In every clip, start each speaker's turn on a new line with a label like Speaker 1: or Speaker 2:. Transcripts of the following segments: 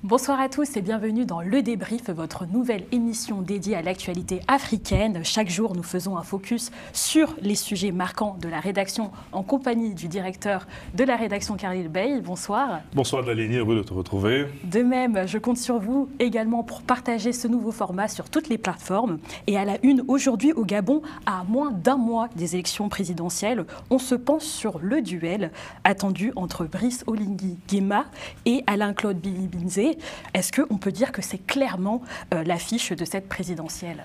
Speaker 1: Bonsoir à tous et bienvenue dans Le Débrief, votre nouvelle émission dédiée à l'actualité africaine. Chaque jour, nous faisons un focus sur les sujets marquants de la rédaction en compagnie du directeur de la rédaction, Khalil Bey. Bonsoir.
Speaker 2: Bonsoir Dalénie, heureux de te retrouver.
Speaker 1: De même, je compte sur vous également pour partager ce nouveau format sur toutes les plateformes. Et à la une, aujourd'hui au Gabon, à moins d'un mois des élections présidentielles, on se penche sur le duel attendu entre Brice Oligui Nguema et Alain-Claude Billy-Binzé. Est-ce qu'on peut dire que c'est clairement l'affiche de cette présidentielle?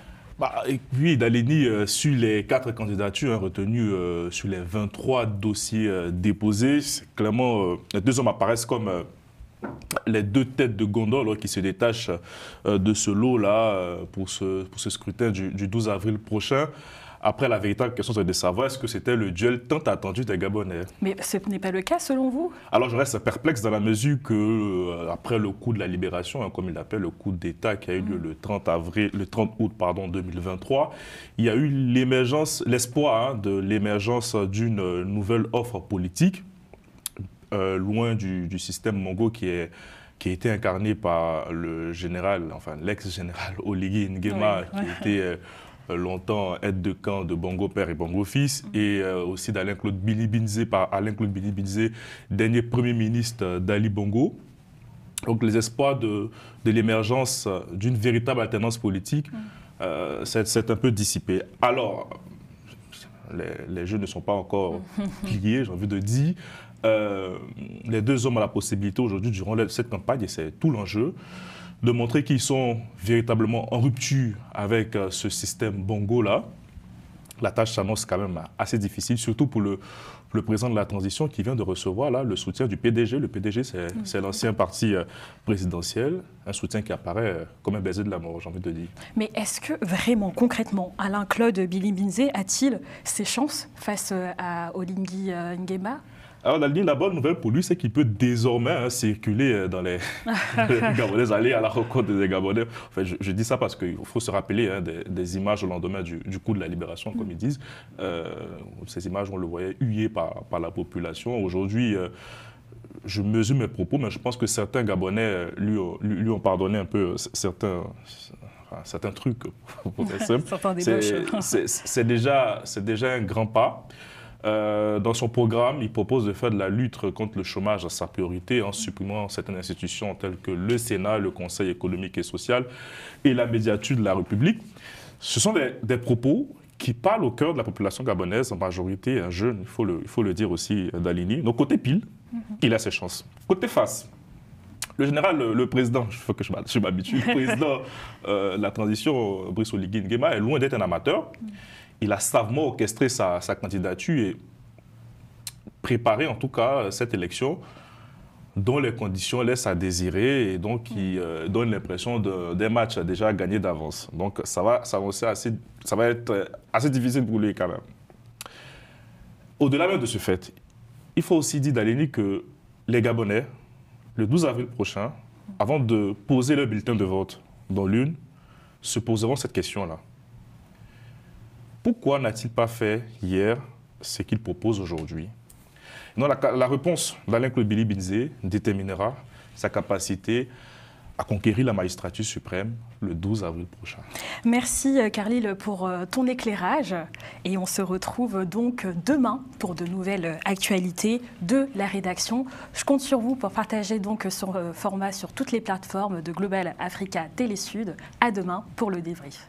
Speaker 2: Oui, Dalénie, sur les 4 candidatures retenues sur les 23 dossiers déposés, clairement, les deux hommes apparaissent comme les deux têtes de gondole qui se détachent de ce lot-là pour ce scrutin du 12 avril prochain. Après, la véritable question serait de savoir est-ce que c'était le duel tant attendu des Gabonais.
Speaker 1: Mais ce n'est pas le cas selon vous?
Speaker 2: Alors je reste perplexe dans la mesure que, après le coup de la libération, comme il l'appelle, le coup d'État qui a eu lieu le 30 août 2023, il y a eu l'espoir de l'émergence d'une nouvelle offre politique, loin du système mongo qui a été incarné par le général, enfin l'ex-général Oligui Nguema, qui était longtemps aide de camp de Bongo père et Bongo fils, et aussi d'Alain-Claude Billy-Binzé, par Alain-Claude Billy-Binzé, dernier premier ministre d'Ali Bongo. Donc les espoirs de l'émergence d'une véritable alternance politique s'est un peu dissipé. Alors, les jeux ne sont pas encore pliés, j'ai envie de dire. Les deux hommes ont la possibilité aujourd'hui, durant cette campagne, et c'est tout l'enjeu, de montrer qu'ils sont véritablement en rupture avec ce système bongo-là. La tâche s'annonce quand même assez difficile, surtout pour le président de la transition qui vient de recevoir là, le soutien du PDG. Le PDG, c'est l'ancien parti présidentiel, un soutien qui apparaît comme un baiser de la mort, j'ai envie de dire.
Speaker 1: Mais est-ce que vraiment, concrètement, Alain-Claude Billy-Binzé a-t-il ses chances face à Oligui Nguema?
Speaker 2: Alors, la bonne nouvelle pour lui, c'est qu'il peut désormais circuler dans les Gabonais, aller à la rencontre des Gabonais. Enfin, je dis ça parce qu'il faut se rappeler des images au lendemain du coup de la libération, comme ils disent. Ces images, on le voyait huées par la population. Aujourd'hui, je mesure mes propos, mais je pense que certains Gabonais lui ont pardonné un peu certains trucs. C'est déjà un grand pas. Dans son programme, il propose de faire de la lutte contre le chômage sa priorité en supprimant certaines institutions telles que le Sénat, le Conseil économique et social et la médiature de la République. Ce sont des propos qui parlent au cœur de la population gabonaise, en majorité un jeune, il faut le dire aussi, Dalénie. Donc côté pile, il a ses chances. Côté face, le général, le président, il faut que je m'habitue, le président de la transition, Brice Oligui Nguema, est loin d'être un amateur. Il a savamment orchestré sa candidature et préparé en tout cas cette élection dont les conditions laissent à désirer et donc qui donne l'impression d'un match déjà gagné d'avance. Donc ça va être assez difficile pour lui quand même. Au-delà même de ce fait, il faut aussi dire, Dalénie, que les Gabonais, le 12 avril prochain, avant de poser leur bulletin de vote dans l'urne, se poseront cette question-là. Pourquoi n'a-t-il pas fait hier ce qu'il propose aujourd'hui? La réponse d'Alain-Claude Billy-Binzé déterminera sa capacité à conquérir la magistrature suprême le 12 avril prochain.
Speaker 1: Merci Khalil pour ton éclairage et on se retrouve donc demain pour de nouvelles actualités de la rédaction. Je compte sur vous pour partager donc son format sur toutes les plateformes de Global Africa Télé Sud. À demain pour le débrief.